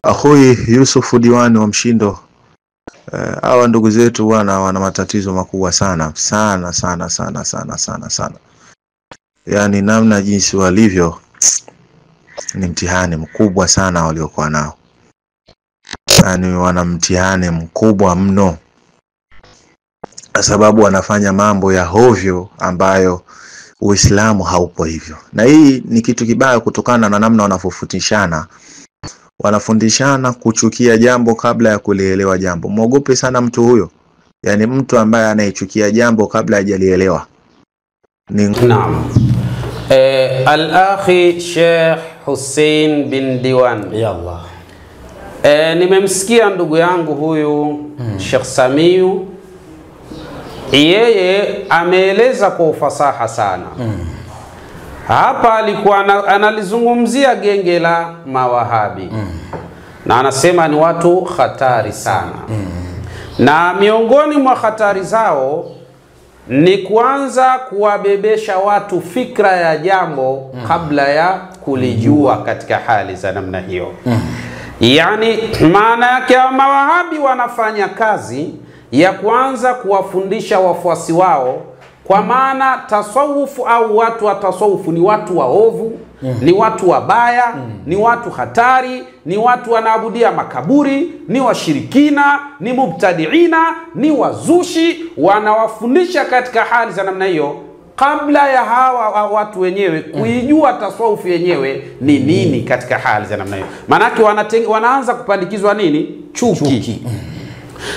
Akhui Yusuf Diwani wa Mshindo, hawa ndugu zetu wana matatizo makubwa sana. Yani namna jinsi walivyo ni mtihani mkubwa sana waliokuwa nao. Yani wana mtihani mkubwa mno, sababu wanafanya mambo ya hovyo ambayo Uislamu haupo hivyo. Na hii ni kitu kibaya kutokana na namna wanafundishana. Wanafundishana kuchukia jambo kabla ya kulielewa jambo. Muogope sana mtu huyo. Yani mtu ambaye anayechukia jambo kabla hajalielewa. Naam. Al-akhi Sheikh Hussein bin Diwan. Yallah. Nimemsikia ndugu yangu huyu Sheikh Samiu. Yeye ameeleza kwa ufasaha sana. Hapa alikuwa analizungumzia genge la mawahabi. Na anasema ni watu hatari sana. Na miongoni mwa hatari zao ni kuanza kuwabebesha watu fikra ya jambo kabla ya kulijua katika hali za namna hiyo. Yani maana yake mawahabi wanafanya kazi ya kuanza kuwafundisha wafuasi wao, kwa maana tasawufu au watu wa tasawufu ni watu waovu, ni watu wabaya, ni watu hatari, ni watu wanaabudia makaburi, ni washirikina, ni mubtadiina, ni wazushi. Wanawafundisha katika hali za namna hiyo kabla ya hawa watu wenyewe kuijua tasawufu yenyewe ni nini katika hali za namna hiyo. Manake wanaanza kupandikizwa nini? Chuki.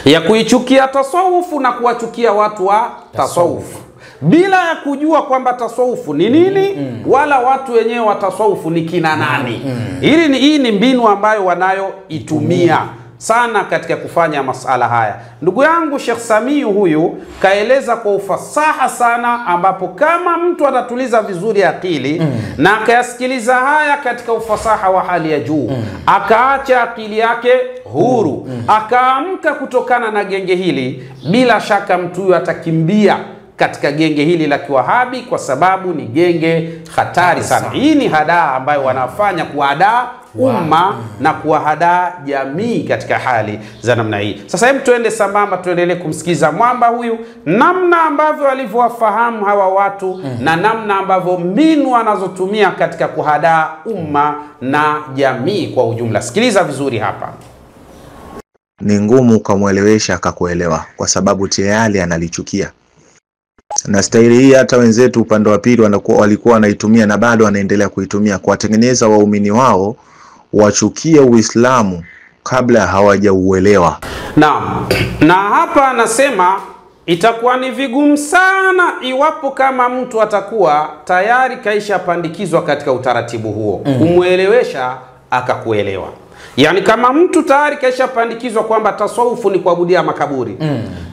Ya kuichukia tasawufu na kuwachukia watu wa tasawufu, bila ya kujua kwamba tasawufu ni nini wala watu wenyewe wa tasawufu ni kina nani. Hii ni mbinu ambayo wanayoitumia sana katika kufanya masala haya. Ndugu yangu Sheikh Samiu huyu kaeleza kwa ufasaha sana, ambapo kama mtu atatuliza vizuri akili na akayasikiliza haya katika ufasaha wa hali ya juu, akaacha akili yake huru, akaamka kutokana na genge hili, bila shaka mtu huyu atakimbia katika genge hili la Kiwahabi, kwa sababu ni genge hatari sana. Hii ni hadaa ambayo wanafanya kuhadaa umma na kuwahadaa jamii katika hali za namna hii. Sasa hebu tuende sambamba, tuendelee kumsikiza mwamba huyu, namna ambavyo alivyowafahamu hawa watu na namna ambavyo mbinu anazotumia katika kuhadaa umma na jamii kwa ujumla. Sikiliza vizuri hapa. Ni ngumu kumwelewesha akakuelewa, kwa sababu tayari analichukia. Na staili hii hata wenzetu upande wa pili walikuwa wanaitumia na bado wanaendelea kuitumia kuwatengeneza waumini wao wachukie Uislamu kabla hawajauelewa. Na hapa anasema itakuwa ni vigumu sana iwapo kama mtu atakuwa tayari kaisha pandikizwa katika utaratibu huo kumwelewesha akakuelewa. Yani kama mtu tayari kaisha pandikizwa kwamba tasawufu ni kuabudia makaburi,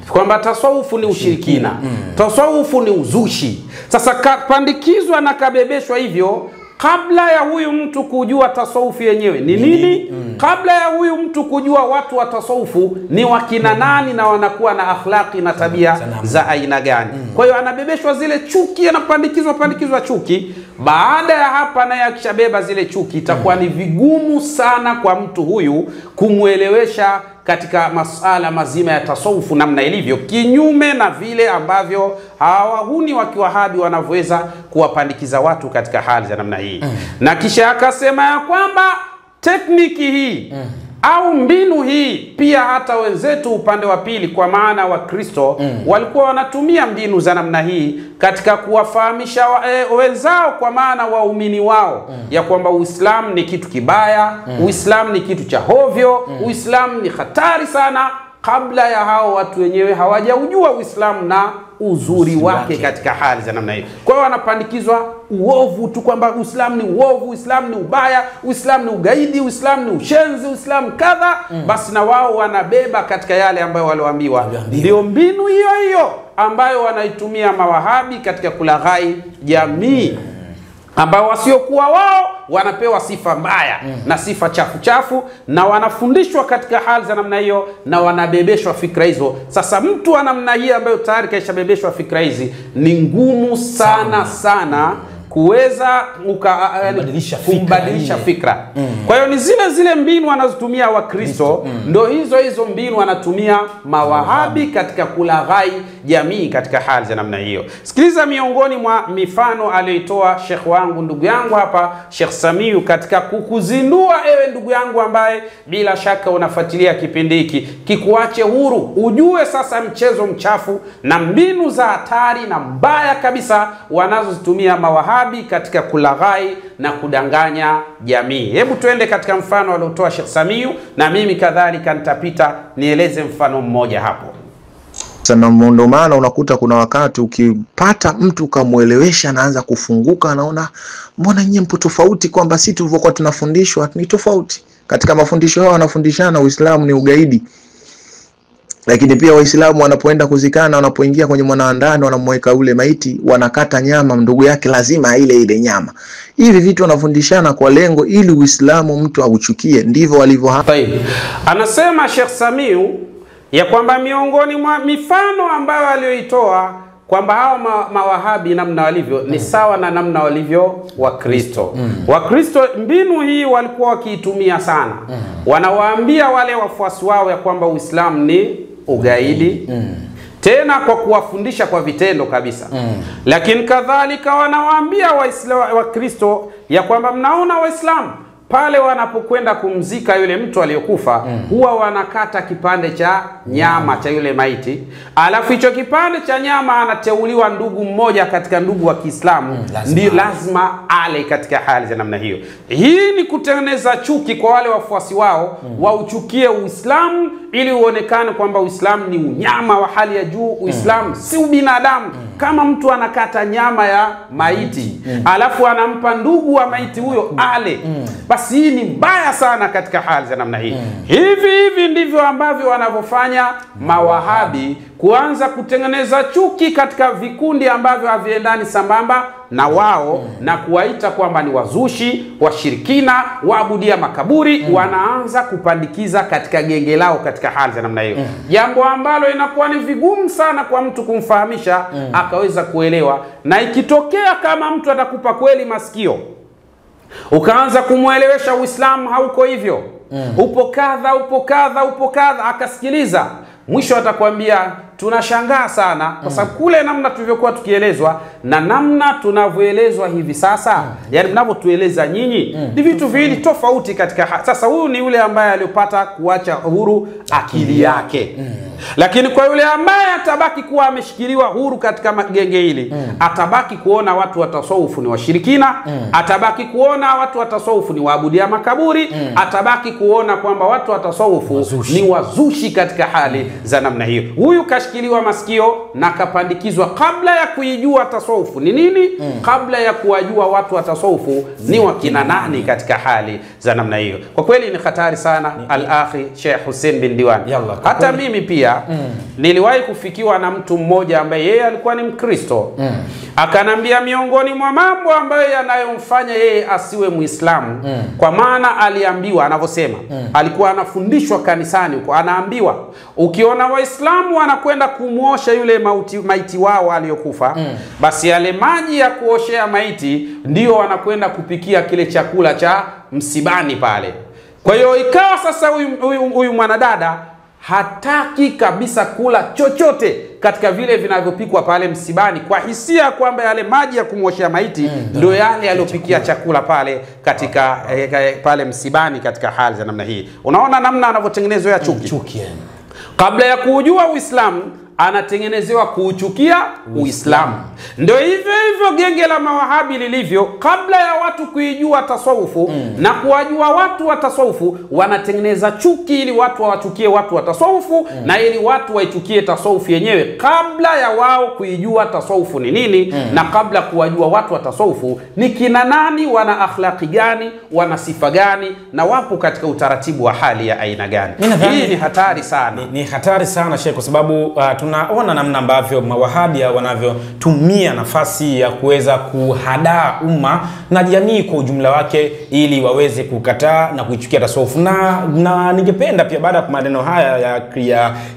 kwamba tasawufu ni ushirikina, tasawufu ni uzushi. Sasa kapandikizwa na kabebeshwa hivyo, kabla ya huyu mtu kujua tasawufu yenyewe ni nini, kabla ya huyu mtu kujua watu wa tasawufu ni wakina nani na wanakuwa na akhlaqi na tabia za aina gani. Kwa hiyo anabebeshwa zile chuki, anapandikizwa chuki. Baada ya hapa naye akishabeba zile chuki, itakuwa ni vigumu sana kwa mtu huyu kumwelewesha katika masala mazima ya tasawufu namna ilivyo, kinyume na vile ambavyo hawahuni wa Kiwahabi wanavyoweza kuwapandikiza watu katika hali za namna hii. Na kisha akasema ya kwamba tekniki hii au mbinu hii pia hata wenzetu upande wa pili, kwa maana wa Kristo, walikuwa wanatumia mbinu za namna hii katika kuwafahamisha wenzao, kwa maana waumini wao, ya kwamba Uislamu ni kitu kibaya, Uislamu ni kitu cha hovyo, Uislamu ni hatari sana, kabla ya hao watu wenyewe hawajaujua Uislamu na uzuri wake katika hali za namna hiyo. Kwa hiyo wanapandikizwa uovu tu, kwamba Uislamu ni uovu, Uislamu ni ubaya, Uislamu ni ugaidi, Uislamu ni ushenzi, Uislamu kadha. Basi na wao wanabeba katika yale ambayo walioambiwa. Ndio mbinu hiyo ambayo wanaitumia mawahabi katika kulaghai jamii, ambao wasiokuwa wao wanapewa sifa mbaya na sifa chafu, na wanafundishwa katika hali za namna hiyo na wanabebeshwa fikra hizo. Sasa mtu wa namna hii ambayo tayari kaishabebeshwa fikra hizi, ni ngumu sana kuweza kumbadilisha fikra. Kwa hiyo ni zile mbinu wanazotumia Wakristo, ndio hizo mbinu wanatumia mawahabi katika kulaghai jamii katika hali za namna hiyo. Sikiliza miongoni mwa mifano aliyoitoa Sheikh wangu, ndugu yangu hapa, Sheikh Samiu, katika kukuzindua ewe ndugu yangu ambaye bila shaka unafuatilia kipindi hiki, kikuache huru ujue sasa mchezo mchafu na mbinu za hatari na mbaya kabisa wanazozitumia mawahabi katika kulaghai na kudanganya jamii. Hebu tuende katika mfano aliotoa Sheikh Samiu, na mimi kadhalika nitapita nieleze mfano mmoja hapo. Sana ndio maana unakuta kuna wakati ukipata mtu kamuelewesha anaanza kufunguka, anaona mbona nyinyi mpo tofauti, kwamba sisi tulivyokuwa tunafundishwa ni tofauti. Katika mafundisho yao wanafundishana Uislamu ni ugaidi. Lakini pia Waislamu wanapoenda kuzikana, wanapoingia kwenye mwanaandani, wanamweka ule maiti, wanakata nyama, ndugu yake lazima ile nyama. Hivi vitu wanafundishana kwa lengo ili Uislamu mtu auchukie. Ndivyo walivyo hapa. Anasema Sheikh Samiu ya kwamba miongoni mwa mifano ambayo aliyoitoa kwamba hao mawahabi namna walivyo ni sawa na namna walivyo Wakristo. Wakristo mbinu hii walikuwa wakiitumia sana. Wanawaambia wale wafuasi wao ya kwamba Uislamu ni ugaidi. Tena kwa kuwafundisha kwa vitendo kabisa. Lakini kadhalika wanawaambia Wakristo ya kwamba mnaona Waislamu pale wanapokwenda kumzika yule mtu aliyokufa, huwa wanakata kipande cha nyama cha yule maiti, alafu hicho kipande cha nyama anateuliwa ndugu mmoja katika ndugu wa Kiislamu, ndio lazima ale katika hali za namna hiyo. Hii ni kutengeneza chuki kwa wale wafuasi wao, wauchukie Uislamu ili uonekane kwamba Uislamu ni unyama wa hali ya juu, Uislamu si ubinadamu. Kama mtu anakata nyama ya maiti alafu anampa ndugu wa maiti huyo ale, basi hii ni mbaya sana katika hali za namna hii. Hivi ndivyo ambavyo wanavyofanya mawahabi, kuanza kutengeneza chuki katika vikundi ambavyo haviendani sambamba na wao, na kuwaita kwamba ni wazushi, washirikina, waabudia makaburi. Wanaanza kupandikiza katika genge lao katika hali za namna hiyo, jambo ambalo inakuwa ni vigumu sana kwa mtu kumfahamisha akaweza kuelewa. Na ikitokea kama mtu atakupa kweli masikio, ukaanza kumuelewesha Uislamu hauko hivyo, upo kadha, akasikiliza, mwisho atakwambia tunashangaa sana kwa sababu kule namna tulivyokuwa tukielezwa na namna tunavyoelezwa hivi sasa, yani mnavyotueleza nyinyi ni vitu viwili tofauti katika sasa. Huyu ni yule ambaye aliyopata kuacha huru akili yake. Lakini kwa yule ambaye atabaki kuwa ameshikiliwa huru katika genge hili, atabaki kuona watu wa tasawufu ni washirikina, atabaki kuona watu wa tasawufu ni waabudia makaburi, atabaki kuona kwamba watu wa tasawufu ni wazushi katika hali za namna hiyo. Huyu kashikiliwa masikio na kapandikizwa kabla ya kuijua tasawufu ni nini, kabla ya kuwajua watu wa tasawufu ni wakina nani katika hali za namna hiyo. Kwa kweli ni hatari sana. Al-akhi Sheikh Hussein bin Diwan, hata mimi pia niliwahi kufikiwa na mtu mmoja ambaye yeye alikuwa ni Mkristo. Akanambia miongoni mwa mambo ambayo yanayomfanya yeye asiwe Muislamu, kwa maana aliambiwa, anavyosema, alikuwa anafundishwa kanisani huko, anaambiwa ukiona Waislamu wanakwenda kumuosha yule maiti wao aliyokufa, basi yale maji ya kuoshea maiti ndio wanakwenda kupikia kile chakula cha msibani pale. Kwa hiyo ikawa sasa huyu mwanadada hataki kabisa kula chochote katika vile vinavyopikwa pale msibani, kwa hisia kwamba yale maji ya kumwoshea maiti ndio yale yaliyopikia chakula pale katika pale msibani katika hali za namna hii. Unaona namna anavyotengenezwa ya chuki. Kabla ya kujua Uislamu anatengenezewa kuuchukia Uislamu. Ndio hivyo genge la mawahabi lilivyo. Kabla ya watu kuijua tasawufu na kuwajua watu wa tasawufu, wanatengeneza chuki ili watu wachukie watu wa tasawufu na ili watu waichukie tasawufu yenyewe, kabla ya wao kuijua tasawufu ni nini na kabla kuwajua watu wa tasawufu ni kina nani, wana akhlaqi gani, wana sifa gani, na wapo katika utaratibu wa hali ya aina gani. Hii ni hatari sana. Ni hatari sana Sheikh, kwa sababu tunaona namna ambavyo mawahabia wanavyotumia nafasi ya kuweza kuhadaa umma na jamii kwa ujumla wake ili waweze kukataa na kuichukia tasawuf. Na ningependa pia baada ya maneno haya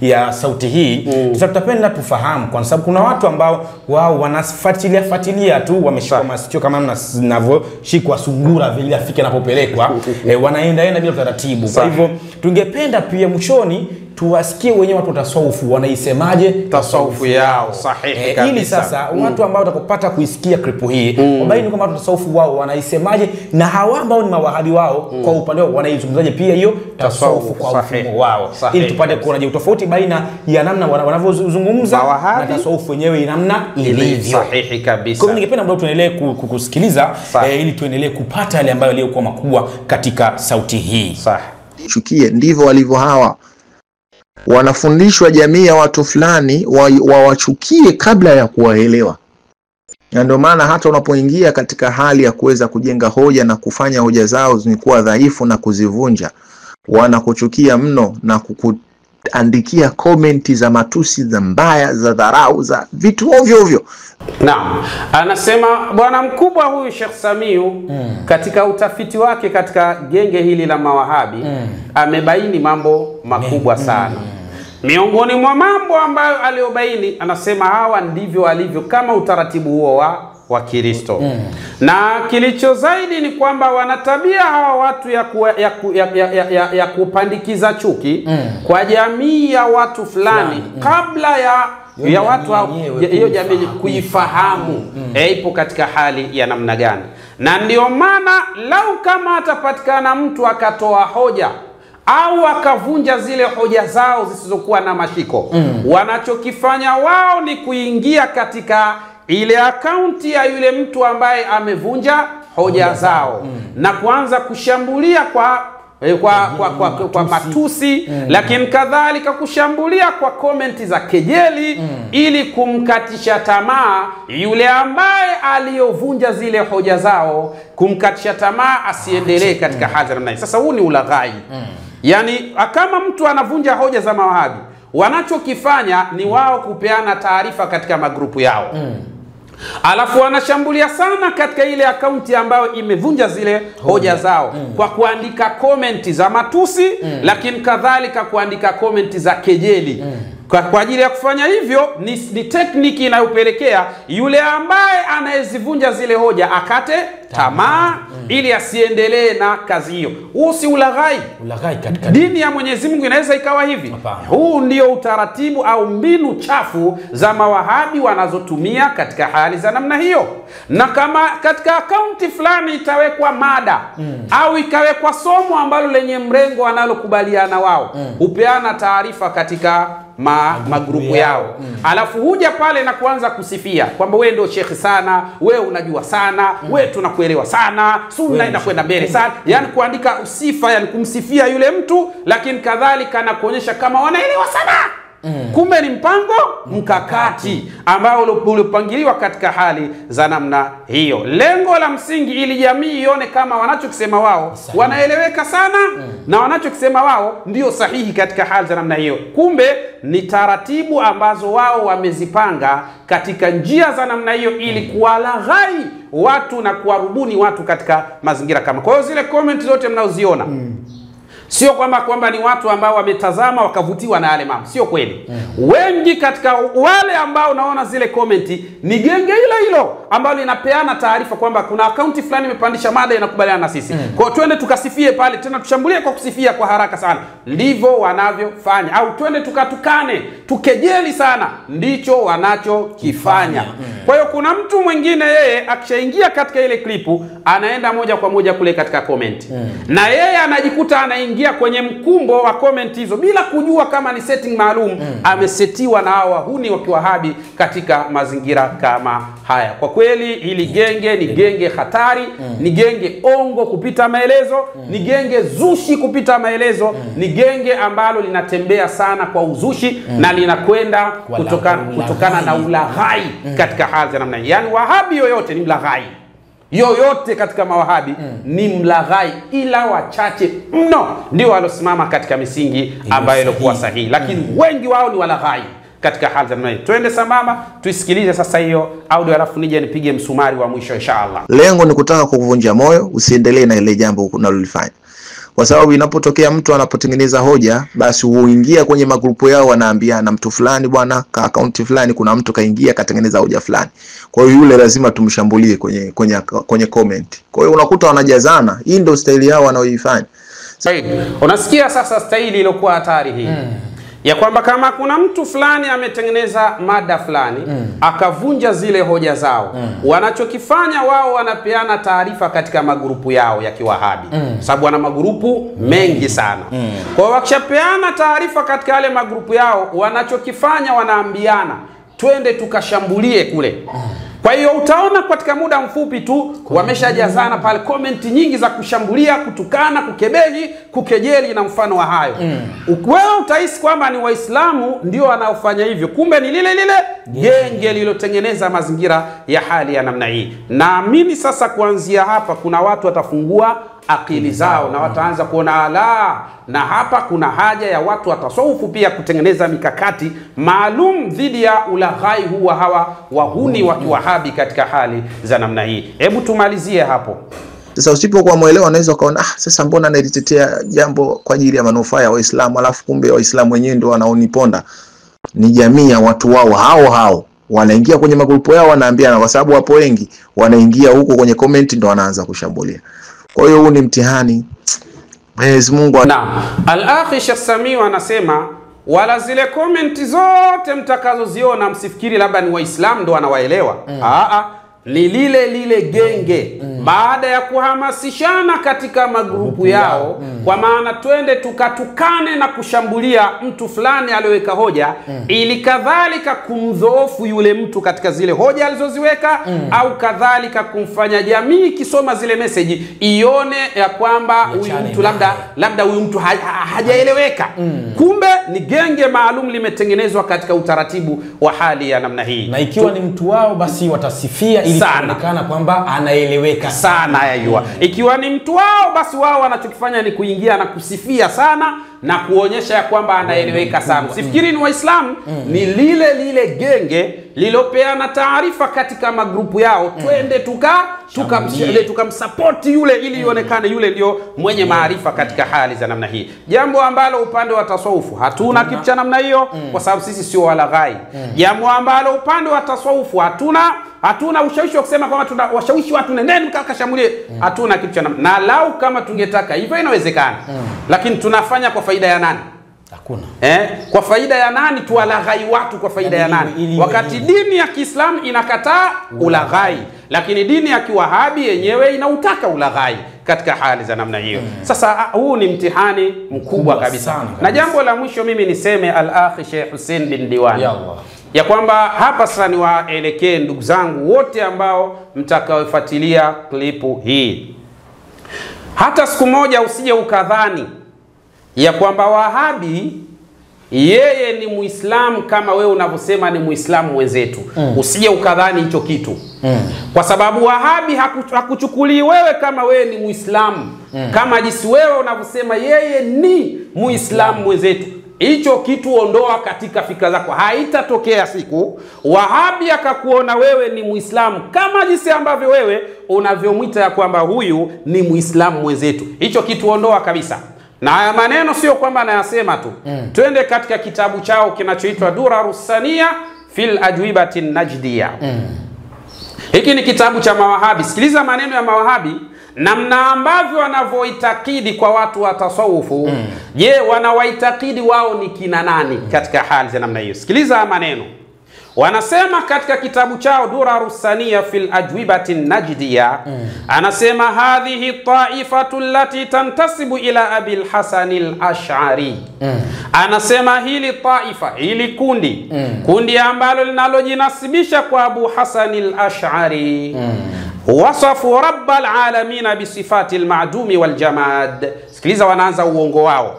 ya sauti hii tutapenda tufahamu, kwa sababu kuna watu ambao wao wanafuatilia tu, wameshika masikio kama mnavyoshikwa sungura vile afike anapopelekwa wanaenda bila taratibu. Kwa hivyo tungependa pia mwishoni tuwasikie wenyewe watu tasawufu wanaisemaje tasawufu yao. Sahihi kabisa. Ili sasa watu ambao watakopata kuisikia clip hii wabaini kwamba watu tasawufu wao wanaisemaje, na hawa ambao ni mawahabi wao kwa upande wao wanaizungumzaje pia hiyo tasawufu kwa mfumo wao, ili tupate kuona tofauti baina ya namna wanavyozungumza na tasawufu wenyewe namna ilivyo. Sahihi kabisa. Kwa hiyo ningependa ambao tuendelee kukusikiliza ili tuendelee kupata yale ambayo yalikuwa makubwa katika sauti hii. Chukie ndivyo walivyo hawa. Wanafundishwa jamii ya watu fulani wawachukie kabla ya kuwaelewa. Na ndio maana hata unapoingia katika hali ya kuweza kujenga hoja na kufanya hoja zao zikuwa dhaifu na kuzivunja, wanakuchukia mno na kukuandikia komenti za matusi, za mbaya, za dharau, za vitu ovyo ovyo. Naam, anasema bwana mkubwa huyu Sheikh Samiu katika utafiti wake katika genge hili la mawahabi amebaini mambo makubwa sana. Miongoni mwa mambo ambayo aliobaini, anasema hawa ndivyo walivyo kama utaratibu huo wa Kristo. Na kilicho zaidi ni kwamba wanatabia hawa watu ya kupandikiza chuki kwa jamii ya watu fulani kabla ya watu hiyo jamii kuifahamu ipo katika hali ya namna gani. Na ndio maana lau kama atapatikana mtu akatoa hoja au akavunja zile hoja zao zisizokuwa na mashiko, wanachokifanya wao ni kuingia katika ile akaunti ya yule mtu ambaye amevunja hoja zao na kuanza kushambulia kwa matusi, lakini kadhalika kushambulia kwa komenti za kejeli ili kumkatisha tamaa yule ambaye aliyovunja zile hoja zao, kumkatisha tamaa asiendelee katika hali namna hii. Sasa huu ni ulaghai. Yani kama mtu anavunja hoja za mawahabi, wanachokifanya ni wao kupeana taarifa katika magrupu yao. Alafu wanashambulia sana katika ile akaunti ambayo imevunja zile hoja zao kwa kuandika komenti za matusi, lakini kadhalika kuandika komenti za kejeli. Kwa ajili ya kufanya hivyo ni tekniki inayopelekea yule ambaye anayezivunja zile hoja akate tamaa ili asiendelee na kazi hiyo. Huu si ulaghai. Katika dini ya Mwenyezi Mungu inaweza ikawa hivi. Huu ndio utaratibu au mbinu chafu za mawahabi wanazotumia katika hali za namna hiyo. Na kama katika akaunti fulani itawekwa mada au ikawekwa somo ambalo lenye mrengo analokubaliana wao, upeana taarifa katika magrupu yao. Alafu huja pale na kuanza kusifia kwamba wewe ndio shekhi sana, wewe unajua sana, wewe tunakuelewa sana, sunna inakwenda mbele sana. Yani kuandika usifa, yani kumsifia yule mtu, lakini kadhalika na kuonyesha kama wanaelewa sana. Kumbe ni mpango mkakati ambao ulipangiliwa katika hali za namna hiyo. Lengo la msingi ili jamii ione kama wanachokisema wao wanaeleweka sana na wanachokisema wao ndio sahihi katika hali za namna hiyo. Kumbe ni taratibu ambazo wao wamezipanga katika njia za namna hiyo ili kuwalaghai watu na kuwarubuni watu katika mazingira kama. Kwa hiyo zile comment zote mnaoziona sio kwamba ni watu ambao wametazama wakavutiwa na yale mambo, sio kweli. Wengi katika wale ambao naona zile komenti ni genge hilo ambalo linapeana taarifa kwamba kuna akaunti fulani imepandisha mada inakubaliana na sisi. Kwa twende tukasifie pale, tena tushambulie kwa kusifia kwa haraka sana. Ndivyo wanavyofanya. Au twende tukatukane, tukejeli sana, ndicho wanachokifanya. Kwa hiyo kuna mtu mwingine yeye akishaingia katika ile klipu anaenda moja kwa moja kule katika comment. Na yeye anajikuta anaingia kwenye mkumbo wa comment hizo bila kujua kama ni setting maalum amesetiwa na hao wahuni wa Kiwahabi katika mazingira kama haya. Kwa kweli hili genge ni genge hatari, ni genge ongo kupita maelezo, ni genge zushi kupita maelezo, ni genge ambalo linatembea sana kwa uzushi na linakwenda kutokana na ulaghai katika hali za namna hii. Yani Wahabi yoyote ni mlaghai. Yoyote katika mawahabi ni mlaghai, ila wachache mno ndio walosimama katika misingi ambayo ilikuwa sahihi, lakini wengi wao ni walaghai katika hali za namna hii. Twende sambamba tuisikilize sasa hiyo audio, alafu nije nipige msumari wa mwisho inshallah. Lengo ni kutaka kukuvunja moyo usiendelee na ile jambo unalolifanya, kwa sababu inapotokea mtu anapotengeneza hoja, basi huingia kwenye magrupu yao, wanaambiana mtu fulani bwana ka akaunti fulani kuna mtu kaingia katengeneza hoja fulani, kwa hiyo yule lazima tumshambulie kwenye comment. Kwa hiyo unakuta wanajazana. Hii ndio staili yao wanaoifanya. Unasikia sasa staili iliyokuwa hatari hii ya kwamba kama kuna mtu fulani ametengeneza mada fulani akavunja zile hoja zao, wanachokifanya wao wanapeana taarifa katika magrupu yao ya Kiwahabi, sababu wana magrupu mengi sana. Kwa hiyo wakishapeana taarifa katika yale magrupu yao, wanachokifanya wanaambiana twende tukashambulie kule. Kwa hiyo utaona katika muda mfupi tu wameshajazana pale comment nyingi za kushambulia, kutukana, kukebehi, kukejeli na mfano wa hayo. Wewe utahisi kwamba ni Waislamu ndio wanaofanya hivyo, kumbe ni lile genge lililotengeneza mazingira ya hali ya namna hii. Naamini sasa kuanzia hapa kuna watu watafungua akili zao na wataanza kuona ala, na hapa kuna haja ya watu wa tasawufu pia kutengeneza mikakati maalum dhidi ya ulaghai huu wa hawa wahuni wa Kiwahabi katika hali za namna hii. Hebu tumalizie hapo. Sasa usipokuwa muelewa unaweza kaona sasa mbona nalitetea jambo kwa ajili ya manufaa ya Waislamu, alafu kumbe Waislamu wenyewe ndio wanaoniponda. Ni jamii ya watu wao hao wanaingia kwenye magrupu yao, wanaambiana, kwa sababu wapo wengi wanaingia huko kwenye comment ndio wanaanza kushambulia. Kwa hiyo huu ni mtihani. Mwenyezi Mungu. Naam. Al-Akhi Sheikh Samiu anasema wala zile comment zote mtakazoziona msifikiri labda ni Waislamu ndio wanawaelewa. Ni lile genge baada ya kuhamasishana katika magrupu yao, kwa maana twende tukatukane na kushambulia mtu fulani aliyoweka hoja, ili kadhalika kumdhoofu yule mtu katika zile hoja alizoziweka, au kadhalika kumfanya jamii kisoma zile message ione ya kwamba huyu mtu labda huyu mtu hajaeleweka. Kumbe ni genge maalum limetengenezwa katika utaratibu wa hali ya namna hii, na ikiwa ni mtu wao basi watasifia ili kuonekana kwamba anaeleweka sana. Ikiwa ni mtu wao basi wao wanachokifanya ni kuingia na kusifia sana na kuonyesha ya kwamba anaeleweka sana. Usifikiri ni Waislamu, ni lile genge lilopeana taarifa katika magrupu yao, twende tukamsupport yule ili ionekane yule ndio mwenye maarifa katika hali za namna hii. Jambo ambalo upande wa tasawufu hatuna kitu cha namna hiyo, kwa sababu sisi sio walaghai. Jambo ambalo upande wa tasawufu hatuna ushawishi wa kusema kwamba tunawashawishi watu nendeni mkakashambulie. Hatuna kitu cha namna. Na lau kama tungetaka hivyo inawezekana. Lakini tunafanya kwa faida ya nani? Hakuna. Kwa faida ya nani tuwalaghai watu? Kwa faida ya nani? Wakati dini ya Kiislamu inakataa ulaghai, lakini dini ya Kiwahabi yenyewe inautaka ulaghai katika hali za namna hiyo. Sasa huu ni mtihani mkubwa kabisa. Na jambo la mwisho mimi niseme Al-Akhi Sheikh Hussein bin Diwani ya kwamba hapa sasa ni waelekee ndugu zangu wote ambao mtakaofuatilia klipu hii, hata siku moja usije ukadhani ya kwamba Wahabi yeye ni Muislamu kama wewe unavyosema ni Muislamu wenzetu. Usije ukadhani hicho kitu. Kwa sababu Wahabi hakuchukulii wewe kama wewe ni Muislamu kama jinsi wewe unavyosema yeye ni Muislamu wenzetu. Hicho kitu ondoa katika fikra zako. Haitatokea siku Wahabi akakuona wewe ni Muislamu kama jinsi ambavyo wewe unavyomwita ya kwamba huyu ni Muislamu mwenzetu. Hicho kitu ondoa kabisa. Na haya maneno sio kwamba anayasema tu. Twende katika kitabu chao kinachoitwa Durarus Sania fil Ajwibati Najdiya. Hiki ni kitabu cha Mawahabi. Sikiliza maneno ya Mawahabi namna ambavyo wanavyoitakidi kwa watu wa tasawufu. Je, wanawaitakidi wao ni kina nani katika hali za namna hiyo? Sikiliza maneno. Wanasema katika kitabu chao Durarus Sania fil Ajwibati Najdiya, anasema hadhihi taifatu allati tantasibu ila Abil Hasan al-Ash'ari. Anasema hili taifa, hili kundi ambalo linalojinasibisha kwa Abu Hasan al-Ash'ari, wasafu rabbal alamin bi sifati al-ma'dumi wal jamad. Sikiliza, wanaanza uongo wao.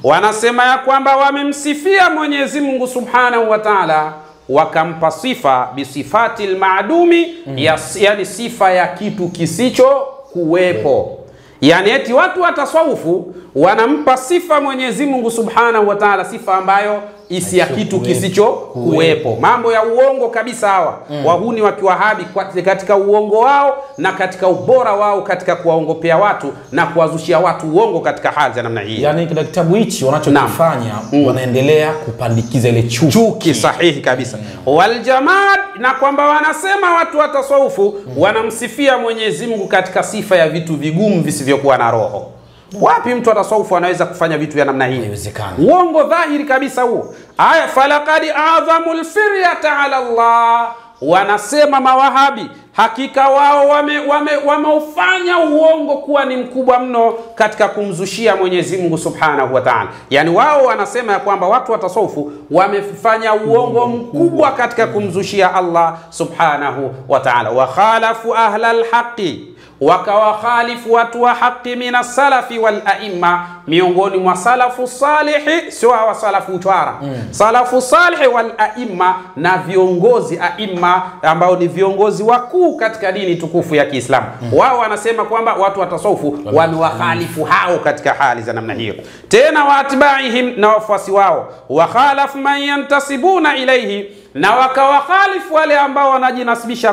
Wanasema ya kwamba wamemsifia Mwenyezi Mungu Subhanahu wa Ta'ala, wakampa sifa bisifati al-ma'dumi, yani sifa ya kitu kisicho kuwepo. Yani eti watu wa tasawufu wanampa sifa Mwenyezi Mungu Subhanahu wa Ta'ala, sifa ambayo isi ya kitu kisicho kuwepo. Mambo ya uongo kabisa hawa. Wahuni wa Kiwahabi katika uongo wao na katika ubora wao katika kuwaongopea watu na kuwazushia watu uongo katika hali za namna hii. Yani katika kitabu hichi wanachokifanya wanaendelea kupandikiza ile chuki. Sahihi kabisa. Wal jamaa, na kwamba wanasema watu wa tasawufu wanamsifia Mwenyezi Mungu katika sifa ya vitu vigumu visivyokuwa na roho. Wapi mtu atasawufu anaweza kufanya vitu vya namna hii? Haiwezekani. Uongo dhahiri kabisa huo. Aya, falaqad a'zamul firyata 'ala Allah. Wanasema mawahabi hakika wao wameufanya uongo kuwa ni mkubwa mno katika kumzushia Mwenyezi Mungu Subhanahu wa Ta'ala. Yani wao wanasema ya kwamba watu wa tasawufu wamefanya uongo mkubwa katika kumzushia Allah Subhanahu wa Ta'ala. Wa khalafu ahlal haqqi, wakawakhalifu watu wa haki mina salafi wal aimma, miongoni mwa salafu salihi, sio wa salafu utwara. Salafu salihi wal aimma, na viongozi aimma ambao ni viongozi wakuu katika dini tukufu ya Kiislamu. Wao wanasema kwamba watu wa tasawufu wamewakhalifu hao katika hali za namna hiyo. Tena waatbaihim, na wafuasi wao, wa khalafu man yantasibuna ilayhi, na wakawakhalifu wale ambao wanajinasibisha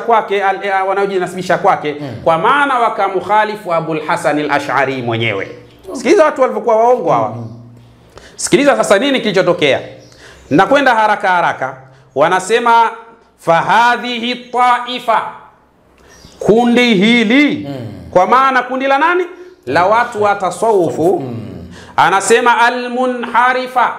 kwake, kwa maana wakamukhalifu Abul Hasan al-Ash'ari mwenyewe. Sikiliza watu walivyokuwa waongo hawa. Sikiliza sasa nini kilichotokea. Nakwenda haraka. Wanasema fahadhihi taifa, kundi hili, kwa maana kundi la nani? La watu wa tasawufu. Anasema almunharifa,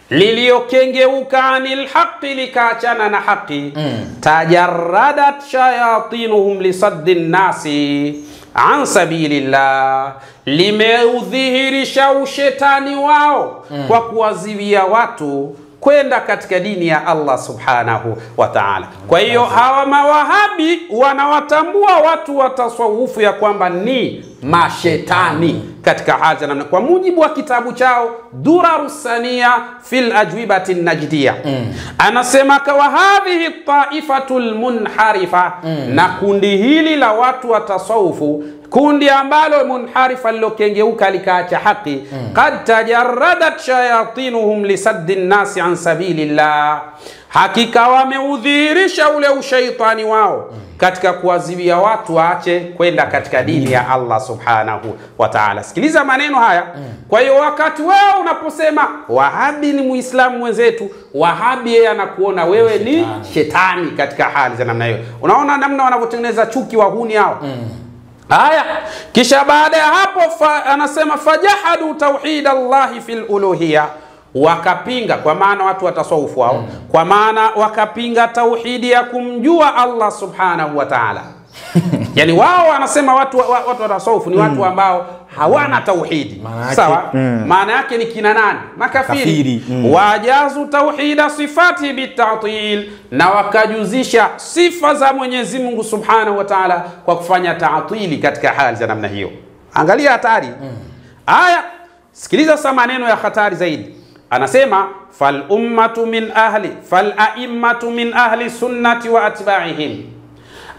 liliyokengeuka anil haqqi, likaachana na haki. Tajarradat shayatinuhum lisaddin nasi an sabilillah, limeudhihirisha ushetani wao kwa kuwaziwia watu kwenda katika dini ya Allah Subhanahu wa Ta'ala. Kwa hiyo hawa mawahabi wanawatambua watu wa tasawufu ya kwamba ni mashetani katika hali namna, kwa mujibu wa kitabu chao Durarus Sania fil Ajwibati Najdiya. Anasema kwa hadhihi taifatul munharifa, na kundi hili la watu wa tasawufu, kundi ambalo munharifa lilokengeuka likaacha haki, qad tajarradat shayatinuhum lisaddin nasi an sabilillah, hakika wameudhihirisha ule ushaitani wao katika kuwaziwia watu waache kwenda katika dini ya Allah Subhanahu wa Ta'ala. Sikiliza maneno haya. Kwa hiyo wakati wewe unaposema Wahabi ni Muislamu mwenzetu, Wahabi yeye anakuona wewe ni shetani katika hali za namna hiyo. Unaona namna wanavyotengeneza chuki wahuni hao. Haya, kisha baada ya hapo anasema fajahadu tauhid Allah fil uluhiyya, wakapinga, kwa maana watu wa tasawufu wao, kwa maana wakapinga tauhidi ya kumjua Allah Subhanahu wa Ta'ala. Yani wao wanasema watu wa tasawufu ni watu ambao hawana tauhidi. Sawa? Maana yake ni kina nani? Makafiri. Wajazu tauhida sifati bitatil, na wakajuzisha sifa za Mwenyezi Mungu Subhanahu wa Ta'ala kwa kufanya taatili katika hali za namna hiyo. Angalia hatari. Aya, sikiliza sasa maneno ya hatari zaidi. Anasema fal a'immatu min ahli sunnati wa atba'ihim,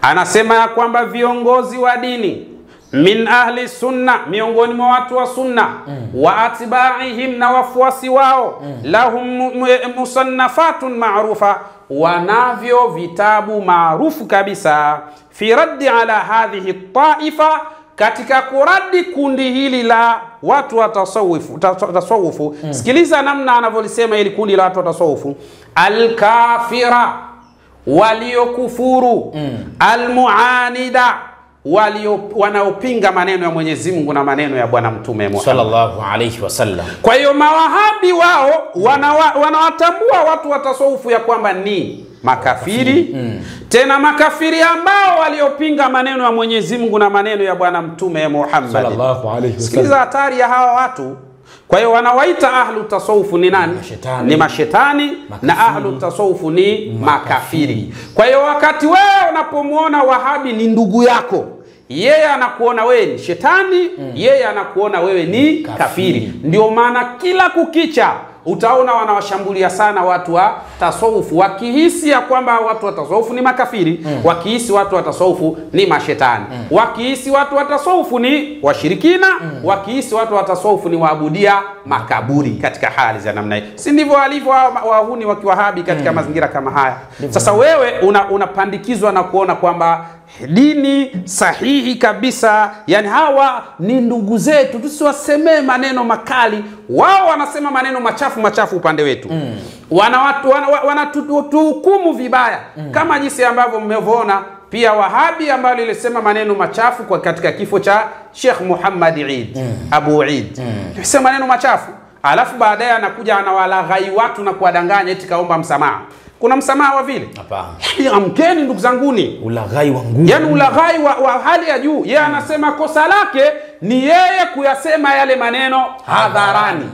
anasema ya kwamba viongozi wa dini min ahli sunna, miongoni mwa watu wa sunna, wa atba'ihim, na wafuasi wao, lahum musannafatun ma'rufa, wanavyo vitabu maarufu kabisa, fi raddi ala hadhihi taifa, katika kuradi kundi hili la watu wa tasawufu. Sikiliza namna anavyolisema ili kundi la watu wa tasawufu: al-kafira, waliokufuru, al-muanida, wanaopinga maneno ya Mwenyezi Mungu na maneno ya Bwana Mtume Muhammad sallallahu alayhi wasallam. Kwa hiyo mawahabi wao wanawatambua watu wa tasawufu ya kwamba ni makafiri. Tena makafiri ambao waliopinga maneno ya Mwenyezi Mungu na maneno ya Bwana Mtume Muhammad sallallahu alayhi wasallam. Sikiliza hatari ya hawa watu. Kwa hiyo wanawaita ahlu tasawufu ni nani? Ni mashetani. Na ahlu tasawufu ni makafiri. Kwa hiyo wakati wewe unapomuona Wahabi ni ndugu yako, yeye anakuona wewe ni shetani, yeye anakuona wewe ni kafiri. Ndio maana kila kukicha utaona wanawashambulia sana watu wa tasawufu, wakihisi ya kwamba watu wa tasawufu ni makafiri, wakihisi watu wa tasawufu ni mashetani, wakihisi watu wa tasawufu ni washirikina, wakihisi watu wa tasawufu ni waabudia makaburi katika hali za namna hii. Si ndivyo walivyo wahuni wa Kiwahabi katika mazingira kama haya? Sasa wewe unapandikizwa na kuona kwamba dini sahihi kabisa, yani hawa ni ndugu zetu, tusiwasemee maneno makali. Wao wanasema maneno machafu upande wetu. Wanatuhukumu vibaya, kama jinsi ambavyo mmevyoona pia Wahabi ambao lilisema maneno machafu kwa katika kifo cha Sheikh Muhammad Eid, Abu Eid. Sema maneno machafu, alafu baadaye anakuja anawalaghai watu na kuwadanganya eti kaomba msamaha. Kuna msamaha wa vile? Hapana. Amkeni ndugu zanguni. Ulaghai wa nguvu. Yani ulaghai wa hali ya juu. Yeye anasema kosa lake ni yeye kuyasema yale maneno hadharani.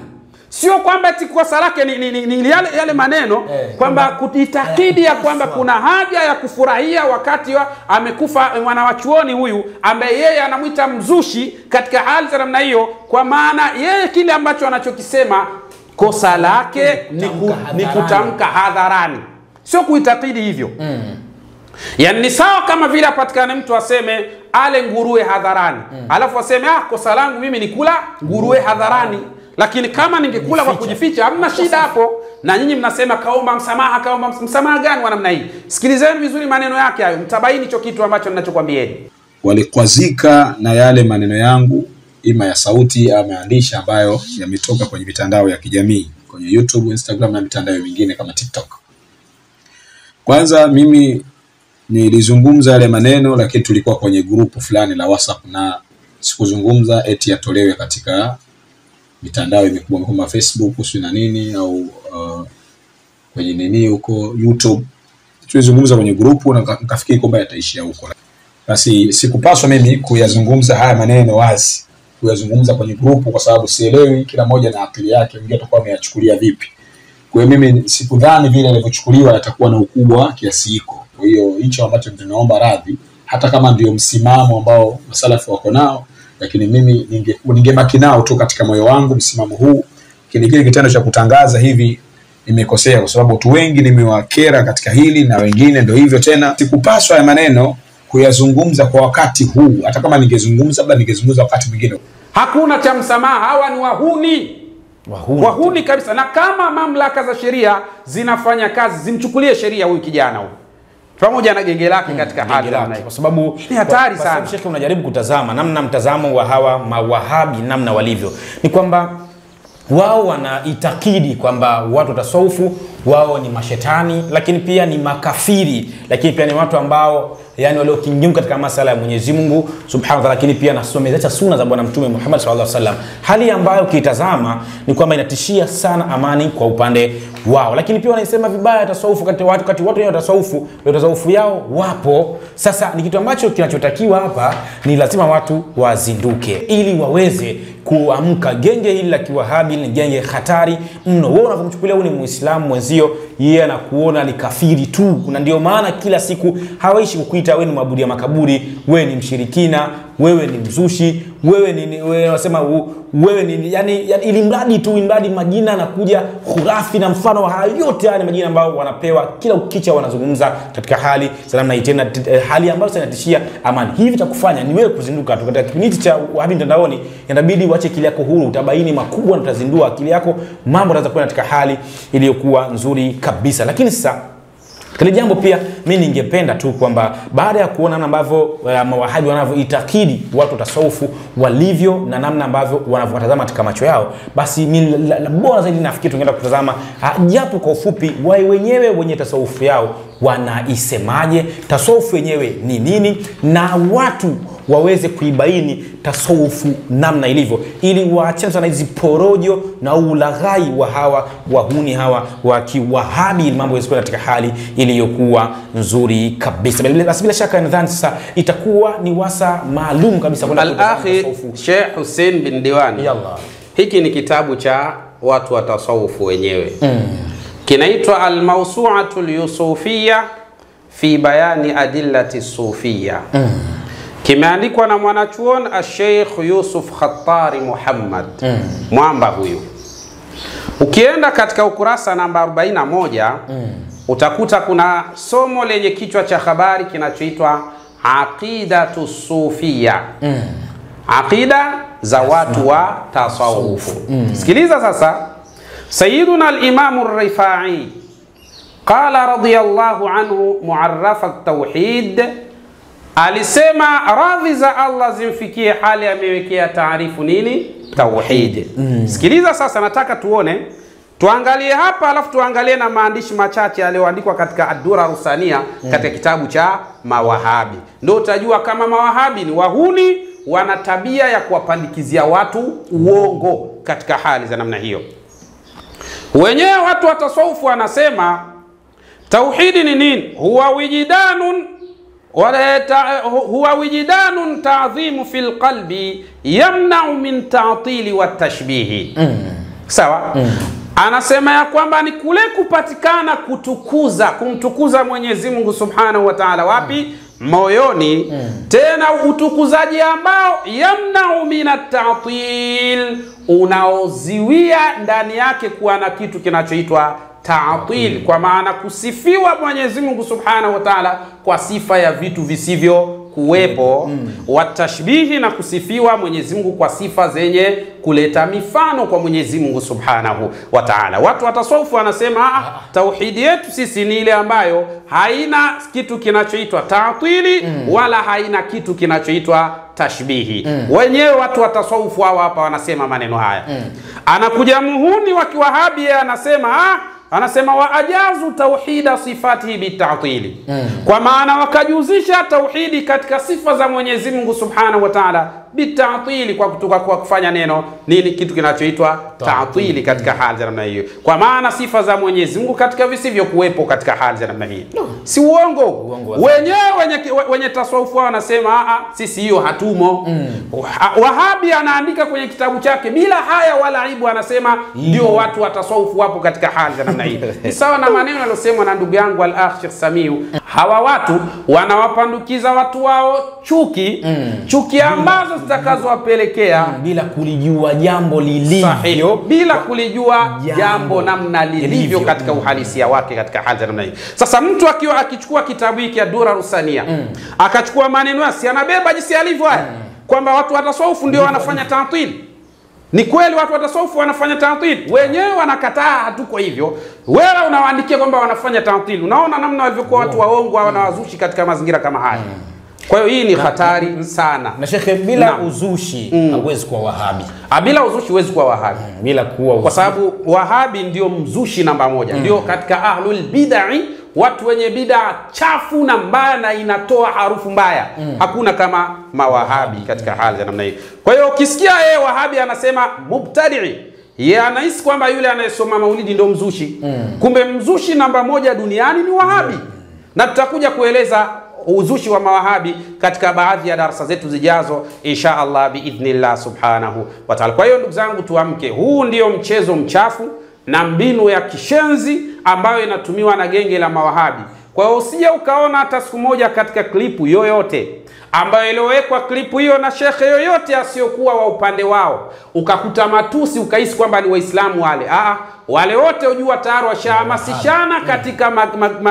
Sio kwamba eti kosa lake ni yale maneno kwamba kuitakidi ya kwamba kuna haja ya kufurahia wakati amekufa mwanawachuoni huyu ambaye yeye anamuita mzushi katika hali za namna hiyo, kwa maana yeye kile ambacho anachokisema kosa lake ni kutamka hadharani, sio kuitakidi hivyo. Yani ni sawa kama vile apatikane mtu aseme ale nguruwe hadharani, alafu aseme kosa langu mimi ni kula nguruwe hadharani, lakini kama ningekula kwa kujificha hamna shida hapo. Na nyinyi mnasema kaomba msamaha. Kaomba msamaha gani wa namna hii? Sikilizeni vizuri maneno yake hayo, mtabaini hicho kitu ambacho ninachokwambieni. Walikwazika na yale maneno yangu, ima ya sauti au maandishi ambayo yametoka kwenye mitandao ya kijamii, kwenye YouTube, Instagram na mitandao mingine kama TikTok. Kwanza mimi nilizungumza yale maneno, lakini tulikuwa kwenye grupu fulani la WhatsApp, na sikuzungumza eti yatolewe katika mitandao mikubwa kama Facebook na nini au kwenye nini huko YouTube. Tulizungumza kwenye grupu na nikafikiri kwamba yataishia huko. Basi sikupaswa mimi kuyazungumza haya maneno wazi, kuyazungumza kwenye grupu, kwa sababu sielewi kila mmoja na akili yake mwingine atakuwa ameyachukulia vipi. Kwa hiyo mimi sikudhani vile ilivyochukuliwa yatakuwa na ukubwa kiasi hiko. Kwa hiyo hicho ambacho tunaomba radhi, hata kama ndio msimamo ambao masalafu wako nao, lakini mimi ningebaki nao tu katika moyo wangu msimamo huu. Kile kitendo cha kutangaza hivi nimekosea, kwa sababu watu wengi nimewakera katika hili na wengine ndio hivyo tena. Sikupaswa ya maneno kuyazungumza kwa wakati huu, hata kama ningezungumza labda ningezungumza wakati mwingine. Hakuna cha msamaha, hawa ni wahuni kabisa. Na kama mamlaka za sheria zinafanya kazi, zimchukulie sheria huyu kijana huyu pamoja na genge lake katika hali ya kwa sababu ni hatari sana. Kwa sababu unajaribu kutazama namna mtazamo wa hawa mawahabi namna walivyo, ni kwamba wao wanaitakidi kwamba watu tasawufu wao ni mashetani, lakini pia ni makafiri, lakini pia ni watu ambao yani waliokinyume katika masala ya Mwenyezi Mungu Subhanahu wa Ta'ala, lakini pia nasomeza sunna za Bwana Mtume Muhammad sallallahu alaihi wasallam, hali ambayo kitazama ni kwamba inatishia sana amani kwa upande wao. Lakini pia wanaisema vibaya tasawufu kati watu wenye tasawufu yao wapo. Sasa ni kitu ambacho kinachotakiwa hapa ni lazima watu wazinduke ili waweze kuamka. Genge hili la Kiwahabi ni genge hatari mno. Wewe unapomchukulia huyu ni Muislamu mwenzio, yeye anakuona ni kafiri tu, na ndio maana kila siku hawaishi kukuita wewe ni mwabudu ya makaburi, wewe ni mshirikina, wewe ni mzushi, wewe wasema wewe ni yani ili mradi tu majina na kuja khurafi na mfano wa hayo yote, yani majina ambayo wanapewa kila ukicha wanazungumza katika hali salama na tena hali ambayo inatishia amani. Hivi cha kufanya ni wewe kuzinduka tu katika kipindi cha Wahabi mtandaoni. Inabidi uache akili yako huru, utabaini makubwa na utazindua akili yako, mambo yataanza kwenda katika hali iliyokuwa nzuri kabisa. Lakini sasa kile jambo pia mimi ningependa tu kwamba baada ya kuona namna ambavyo mawahabi wanavyoitakidi watu tasawufu walivyo na namna ambavyo wanavyotazama katika macho yao, basi mimi bora zaidi nafikiri tungeenda kutazama japo kwa ufupi wao wenyewe wenye tasawufu yao wanaisemaje, tasawufu yenyewe ni nini, na watu waweze kuibaini tasawufu namna ilivyo, ili waachane sana hizi porojo na ulaghai wa hawa wahuni hawa wa Kiwahabi, mambo yasiwe katika hali iliyokuwa nzuri kabisa. Bila shaka nadhani sasa itakuwa ni wasa maalum kabisa kwa al-akhi Sheikh Hussein bin Diwani. Yalla. Hiki ni kitabu cha watu wa tasawufu wenyewe. Kinaitwa Al-Mawsu'atu al-Yusufiyya fi bayani adillati sufiyya. kimeandikwa na mwanachuoni Sheikh Yusuf Khattari Muhammad. Mwamba huyu. Ukienda katika ukurasa namba 41 utakuta kuna somo lenye kichwa cha habari kinachoitwa Aqidatu Sufia. Aqida za watu wa tasawufu. Sikiliza sasa. Sayyiduna al-Imam ar-Rifai qala radiyallahu anhu mu'arrafa at-tauhid, alisema radhi za Allah zimfikie hali amewekea taarifu nini? Tauhid. Sikiliza sasa, nataka tuangalie hapa alafu tuangalie na maandishi machache yaliyoandikwa katika Ad-Dura Rusania katika kitabu cha Mawahabi. Ndio utajua kama Mawahabi ni wahuni, wana tabia ya kuwapandikizia watu uongo katika hali za namna hiyo. Wenyewe watu wa tasawufu wanasema tauhidi ni nini? Huwa wijidanun ta'dhimu fil qalbi yamna'u min ta'tili wa tashbihi. Sawa? Anasema ya kwamba ni kule kupatikana kumtukuza Mwenyezi Mungu Subhanahu wa Ta'ala. Wapi? Moyoni. Tena utukuzaji ambao yamna'u min at-ta'til, unaoziwia ndani yake kuwa na kitu kinachoitwa ta'til, kwa maana kusifiwa Mwenyezi Mungu Subhanahu wa Ta'ala kwa sifa ya vitu visivyo kuwepo, watashbihi, na kusifiwa Mwenyezi Mungu kwa sifa zenye kuleta mifano kwa Mwenyezi Mungu Subhanahu wa Ta'ala. Watu wa tasawufu wanasema tauhidi yetu sisi ni ile ambayo haina kitu kinachoitwa ta'tili wala haina kitu kinachoitwa tashbihi. Wenyewe watu wa tasawufu hapa wanasema maneno haya. Anakuja muhuni wa Kiwahabi anasema waajazu tauhida sifatihi bitatili, kwa maana wakajuzisha tauhidi katika sifa za Mwenyezi Mungu Subhanahu wa Ta'ala bitatili, kwa kufanya neno nini, kitu kinachoitwa ta'tili katika hali za namna hiyo, kwa maana sifa za Mwenyezi Mungu katika visivyo kuwepo katika hali za namna hiyo. Si uongo. Wenye tasawufu wanasema sisi hiyo hatumo. Wahabi anaandika kwenye kitabu chake bila haya wala aibu, anasema ndio watu wa tasawufu wapo katika hali za namna hiyo. Ni sawa na maneno yalosemwa na ndugu yangu al-Akh Sheikh Samiu. Hawa watu wanawapandukiza watu wao chuki ambazo zitakazowapelekea bila kulijua jambo lilivyo, bila kulijua jambo namna lilivyo katika uhalisia wake katika hali za namna hiyo. Sasa mtu akichukua kitabu hiki Ad-Dura Rusania akachukua maneno yake, anabeba jinsi alivyo haya kwamba watu wa tasawufu ndio wanafanya ta'til. Ni kweli watu wa tasawufu wanafanya ta'til, wenyewe wanakataa hatuko hivyo. Wewe unawaandikia kwamba wanafanya ta'til. Unaona namna walivyokuwa watu waongo wanawazushi katika mazingira kama haya. Kwa hiyo hii ni hatari sana. Na shekhe, bila uzushi hauwezi kuwa Wahabi. Bila uzushi huwezi kuwa Wahabi. Bila kuwa uzushi. Kwa sababu Wahabi ndio mzushi namba moja. Ndio katika ahlul bid'ah, watu wenye bid'a chafu na mbaya na inatoa harufu mbaya. Hakuna kama Mawahabi katika hali ya namna hiyo. Kwa hiyo ukisikia Wahabi anasema mubtadi', yeye anahisi kwamba yule anayesoma maulidi ndio mzushi. Kumbe mzushi namba moja duniani ni Wahabi. Na tutakuja kueleza uzushi wa Mawahabi katika baadhi ya darasa zetu zijazo insha Allah biidhnillah subhanahu wa ta'ala. Kwa hiyo ndugu zangu, tuamke. Huu ndio mchezo mchafu na mbinu ya kishenzi ambayo inatumiwa na genge la Mawahabi. Kwa hiyo usije ukaona hata siku moja katika klipu yoyote ambayo iliyowekwa klipu hiyo na shekhe yoyote asiyokuwa wa upande wao, ukakuta matusi ukahisi kwamba ni Waislamu wale. Wale wote ujua tayari washahamasishana katika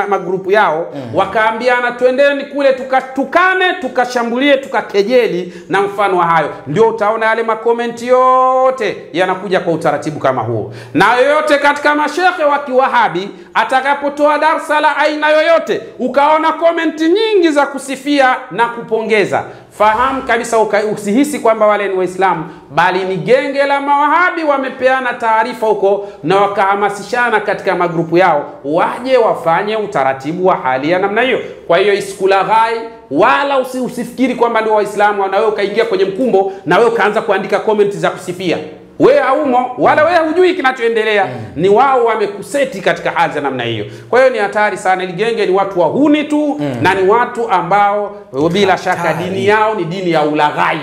magrupu yao, wakaambiana twendeni kule tukatukane, tukashambulie, tukakejeli na mfano wa hayo. Ndio utaona yale makomenti yote yanakuja kwa utaratibu kama huo. Na yoyote katika mashekhe wa Kiwahabi atakapotoa darsa la aina yoyote, ukaona komenti nyingi za kusifia na kupongeza, fahamu kabisa, usihisi kwamba wale ni Waislamu, bali ni genge la Mawahabi wamepeana taarifa huko na wakahamasishana katika magrupu yao waje wafanye utaratibu wa hali ya namna hiyo. Kwa hiyo isikulaghai wala usifikiri kwamba ndio Waislamu, na wewe ukaingia kwenye mkumbo na wewe ukaanza kuandika comment za kusifia. wewe haumo wala wewe hujui kinachoendelea. Ni wao wamekuseti katika hali za namna hiyo. Kwa hiyo ni hatari sana. Ile genge ni watu wahuni tu na ni watu ambao bila shaka dini yao ni dini ya ulaghai.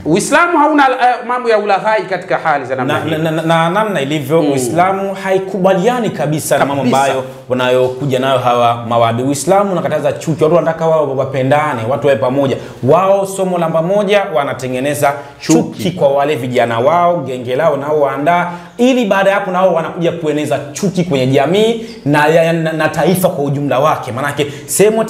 Uislamu hauna mambo ya ulaghai katika hali za namna hiyo. Na namna ilivyo Uislamu haikubaliani kabisa na mambo ambayo wanayokuja nayo hawa mawahabi. Uislamu unakataza chuki. Watu wanataka wao wapendane, watu wawe pamoja. Wao somo namba moja wanatengeneza chuki kwa wale vijana wao, genge lao nao waandaa, ili baada ya hapo nao wanakuja kueneza chuki kwenye jamii na taifa kwa ujumla wake. Manake sehemu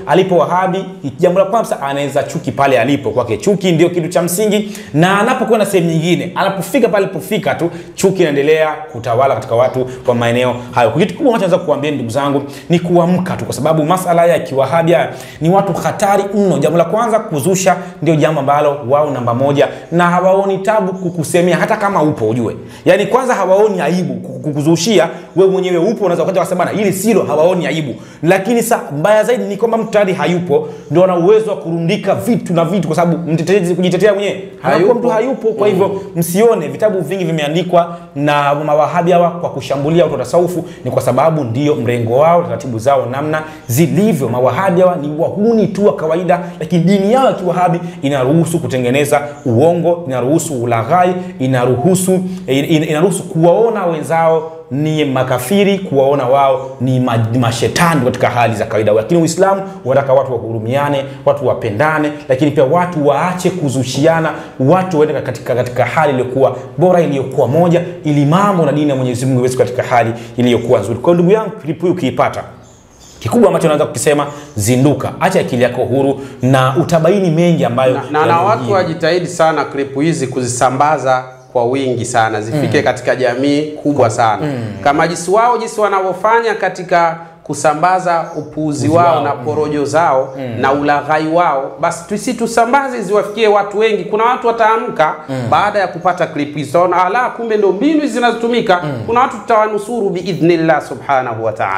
alipo wahabi, jambo la kwanza anaweza chuki pale alipo. Kwake chuki ndio kitu cha msingi, na anapokuwa na sehemu nyingine, anapofika pale alipofika tu, chuki inaendelea kutawala katika watu wa maeneo hayo. Kitu kubwa ambacho naweza kuambia ndugu zangu ni kuamka tu, kwa sababu masala ya kiwahabi ni watu hatari mno. Jambo la kwanza, kuzusha ndio jambo ambalo wao namba moja, na hawaoni tabu kukusemea hata kama upo, ujue. Yani kwanza hawaoni aibu kukuzushia, wewe mwenyewe upo unaweza kuja kusema bana hili silo, hawaoni aibu. Lakini mbaya zaidi ni kwamba mtu tayari hayupo ndio ana uwezo wa kurundika vitu na vitu, kwa sababu mtetezi kujitetea mwenyewe hayupo, mtu hayupo. Kwa hivyo msione vitabu vingi vimeandikwa na mawahabi hawa kwa kushambulia watu wa tasawufu, ni kwa sababu ndio mrengo wao, taratibu zao namna zilivyo. Mawahabi hawa ni wahuni tu wa kawaida, lakini dini yao ya kiwahabi inaruhusu kutengeneza uongo, inaruhusu ulaghai, inaruhusu kuwaona wenzao ni makafiri, kuwaona wao ni mashetani katika hali za kawaida. Lakini Uislamu unataka watu wahurumiane, watu wapendane, lakini pia watu waache kuzushiana, watu waende katika hali iliyokuwa bora, iliyokuwa moja, ili mambo na dini ya Mwenyezi Mungu iwe katika hali iliyokuwa nzuri. Kwa ndugu yangu, clip hii ukiipata, kikubwa ambacho naweza kukisema, zinduka, acha akili yako huru na utabaini mengi ambayo na watu wajitahidi sana clip hizi kuzisambaza kwa wingi sana, zifike katika jamii kubwa sana. Kama jinsi wanavyofanya katika kusambaza upuuzi wao na porojo zao na ulaghai wao, basi tusambaze ziwafikie watu wengi. Kuna watu wataamka baada ya kupata clip hizo, ala kumbe ndio mbinu zinazotumika. Kuna watu tutawanusuru biidhnillah subhanahu wa ta'ala.